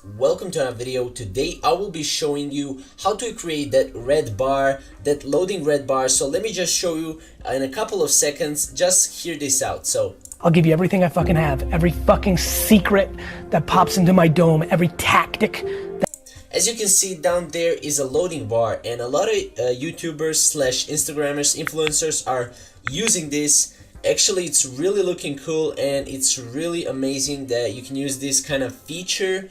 welcome to another video. Today I will be showing you how to create that red bar, that loading red bar. So let me just show you in a couple of seconds. Just hear this out. So I'll give you everything I fucking have, every fucking secret that pops into my dome, every tactic. As you can see down there is a loading bar, and a lot of YouTubers slash Instagrammers, influencers are using this. Actually, it's really looking cool, and it's really amazing that you can use this kind of feature,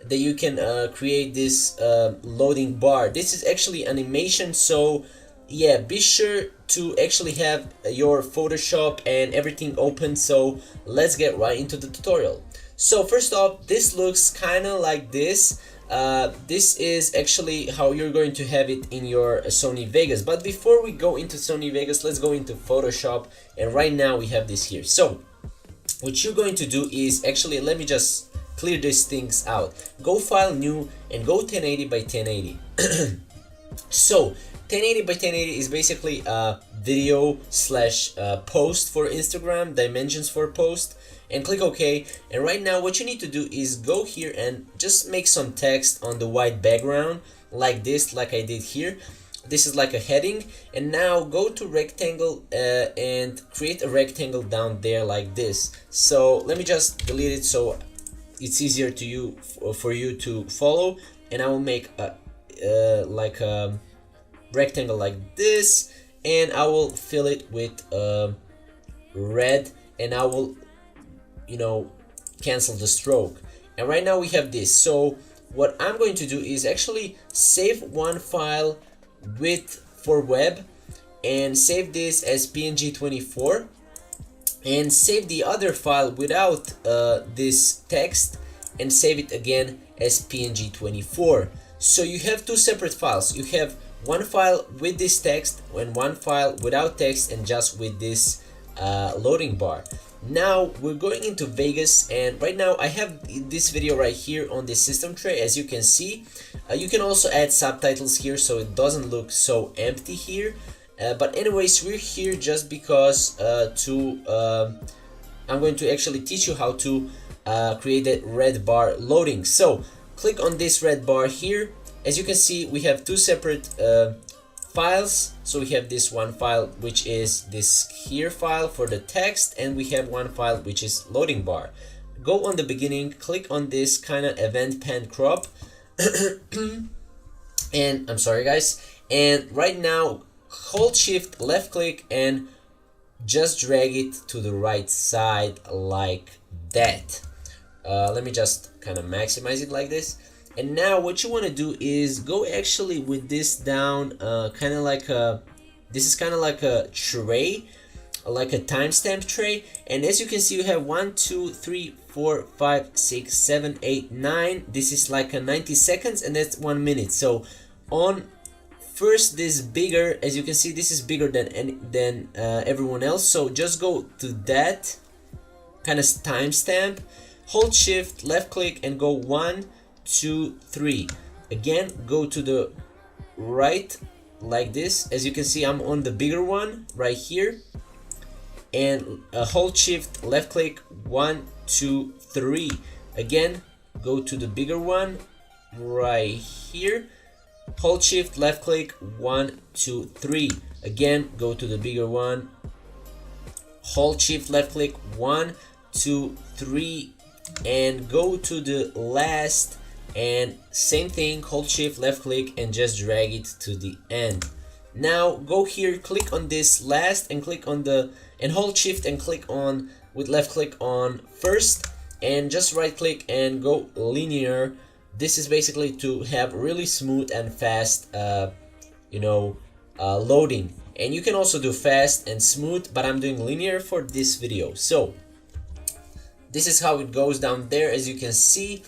that you can create this loading bar. This is actually animation, so yeah, be sure to actually have your Photoshop and everything open. So let's get right into the tutorial. So first off, this looks kind of like this. This is actually how you're going to have it in your Sony Vegas. But before we go into Sony Vegas, let's go into Photoshop, and right now we have this here. So what you're going to do is actually, let me just clear these things out. Go File, New, and go 1080 by 1080. So 1080 by 1080 is basically a video slash post for Instagram, dimensions for post, and click OK. And right now what you need to do is go here and just make some text on the white background like this, like I did here. This is like a heading, and now go to rectangle and create a rectangle down there like this. So let me just delete it so it's easier to you for you to follow, and I will make a like a rectangle like this, and I will fill it with red, and I will, you know, cancel the stroke. And right now we have this. So what I'm going to do is actually save one file with for web, and save this as PNG24, and save the other file without this text, and save it again as PNG24. So you have two separate files. You have one file with this text and one file without text and just with this loading bar. Now we're going into Vegas, and right now I have this video right here on the system tray. As you can see, you can also add subtitles here so it doesn't look so empty here. But anyways, we're here just because I'm going to actually teach you how to create that red bar loading. So click on this red bar here. As you can see, we have two separate files. So we have this one file, which is this here file for the text, and we have one file which is loading bar. Go on the beginning, click on this kind of event pan crop and I'm sorry guys, and right now hold shift left click and just drag it to the right side like that. Let me just kind of maximize it like this. And now what you want to do is go actually with this down, kind of like a, this is kind of like a tray, like a timestamp tray. And as you can see, you have 1 2 3 4 5 6 7 8 9. This is like a 90 seconds, and that's 1 minute. So on first, this bigger, as you can see, this is bigger than everyone else. So just go to that kind of timestamp, hold shift left click and go 1 2 3. Again, go to the right like this. As you can see, I'm on the bigger one right here, and hold shift left click 1 2 3. Again, go to the bigger one right here, hold shift left click 1 2 3. Again, go to the bigger one, hold shift left click 1 2 3, and go to the last, and same thing, hold shift left click and just drag it to the end. Now go here, click on this last, and click on the, and hold shift and click on with left click on first, and just right click and go linear. This is basically to have really smooth and fast loading, and you can also do fast and smooth, but I'm doing linear for this video. So this is how it goes down there. As you can see,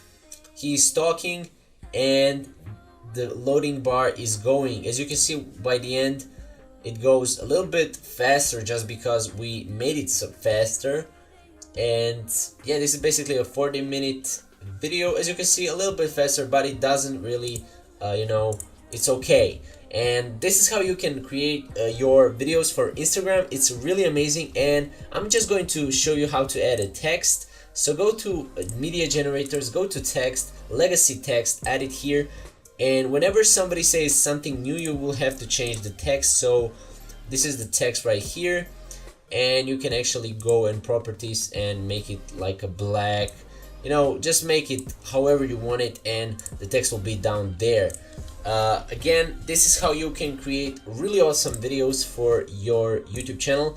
he's talking and the loading bar is going. As you can see, by the end it goes a little bit faster just because we made it so faster. And yeah, this is basically a 40-minute video. As you can see, a little bit faster, but it doesn't really it's okay. And this is how you can create your videos for Instagram. It's really amazing, and I'm just going to show you how to add a text. So go to media generators, go to text, legacy text added here, and whenever somebody says something new, you will have to change the text. So this is the text right here, and you can actually go in properties and make it like a black, you know, just make it however you want it, and the text will be down there. Again, this is how you can create really awesome videos for your YouTube channel.